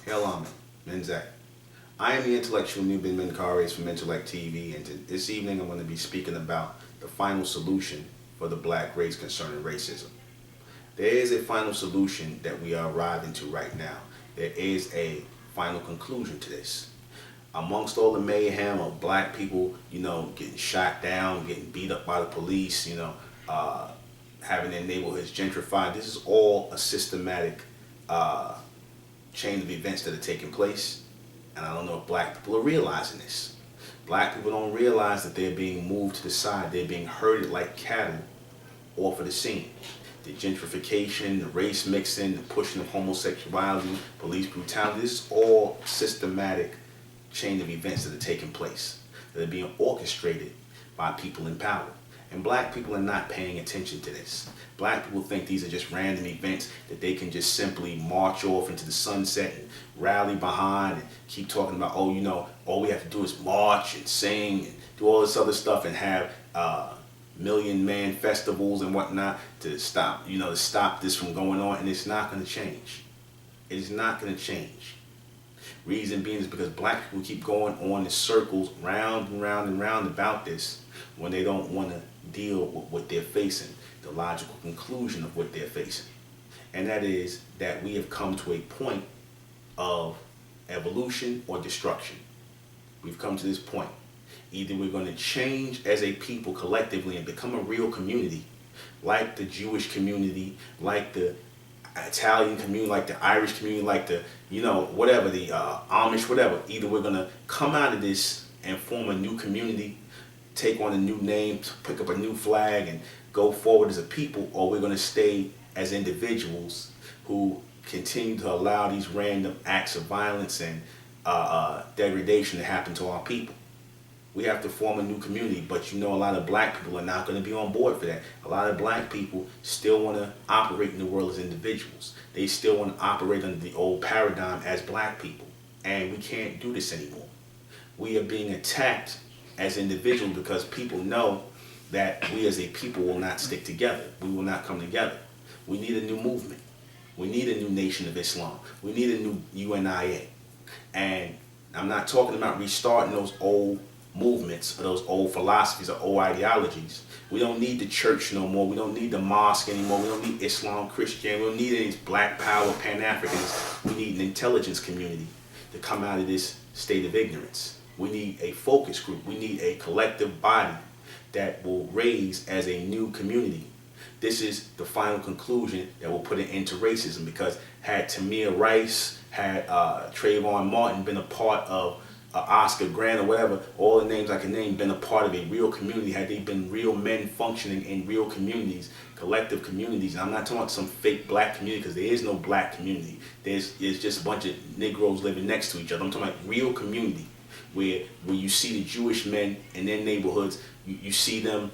Hail Ahmed, Menzak. I am the intellectual Nuben Menkares from Intellect TV, and this evening I'm going to be speaking about the final solution for the black race concerning racism. There is a final solution that we are arriving to right now. There is a final conclusion to this. Amongst all the mayhem of black people, getting shot down, getting beat up by the police, having their neighborhoods gentrified, this is all a systematic chain of events that are taking place. And I don't know if black people are realizing this. Black people don't realize that they're being moved to the side. They're being herded like cattle off of the scene. The gentrification, the race mixing, the pushing of homosexuality, police brutality, this is all systematic chain of events that are taking place, that are being orchestrated by people in power. And black people are not paying attention to this. Black people think these are just random events that they can just simply march off into the sunset and rally behind and keep talking about, all we have to do is march and sing and do all this other stuff and have million man festivals and whatnot to stop, to stop this from going on. And it's not going to change. It is not going to change. Reason being is because black people keep going on in circles round and round and round about this when they don't want to deal with what they're facing, the logical conclusion of what they're facing. And that is that we have come to a point of evolution or destruction. We've come to this point. Either we're going to change as a people collectively and become a real community, like the Jewish community, like the Italian community, like the Irish community, like the, whatever, the Amish, whatever. Either we're going to come out of this and form a new community, take on a new name, pick up a new flag, and go forward as a people, or we're going to stay as individuals who continue to allow these random acts of violence and degradation to happen to our people. We have to form a new community, but a lot of black people are not going to be on board for that. A lot of black people still want to operate in the world as individuals. They still want to operate under the old paradigm as black people, and we can't do this anymore. We are being attacked as individuals because people know that we as a people will not stick together. We will not come together. We need a new movement. We need a new Nation of Islam. We need a new UNIA. And I'm not talking about restarting those old movements or those old philosophies or old ideologies. We don't need the church no more. We don't need the mosque anymore. We don't need Islam, Christianity. We don't need any black power, Pan-Africans. We need an intelligence community to come out of this state of ignorance. We need a focus group. We need a collective body that will raise as a new community. This is the final conclusion that will put an end to racism, because had Tamir Rice, had Trayvon Martin been a part of Oscar Grant or whatever, all the names I can name, been a part of a real community, had they been real men functioning in real communities, collective communities, and I'm not talking about some fake black community, because there is no black community. There's just a bunch of Negroes living next to each other. I'm talking about real community, where you see the Jewish men in their neighborhoods, you see them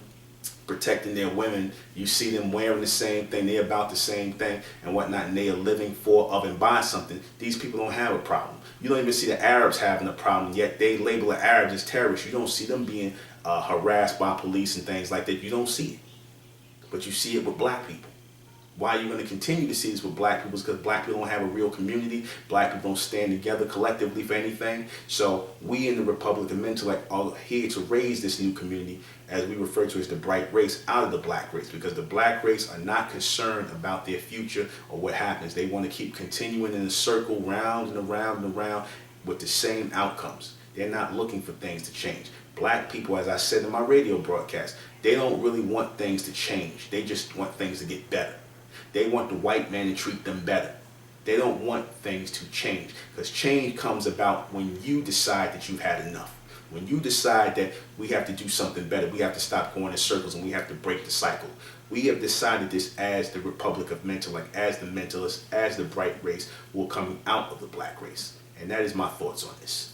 protecting their women, you see them wearing the same thing, they're about the same thing and whatnot, and they are living for, of, and by something. These people don't have a problem. You don't even see the Arabs having a problem, yet they label the Arabs as terrorists. You don't see them being harassed by police and things like that. You don't see it. But you see it with black people. Why are you going to continue to see this with black people? Is because black people don't have a real community. Black people don't stand together collectively for anything. So we in the Republic of Intellect are here to raise this new community, as we refer to as the bright race, out of the black race, because the black race are not concerned about their future or what happens. They want to keep continuing in a circle round and around and around with the same outcomes. They're not looking for things to change. Black people, as I said in my radio broadcast, they don't really want things to change. They just want things to get better. They want the white man to treat them better. They don't want things to change, because change comes about when you decide that you've had enough. When you decide that we have to do something better, we have to stop going in circles and we have to break the cycle. We have decided this as the Republic of Intellect, as the mentalists, as the bright race, will come out of the black race. And that is my thoughts on this.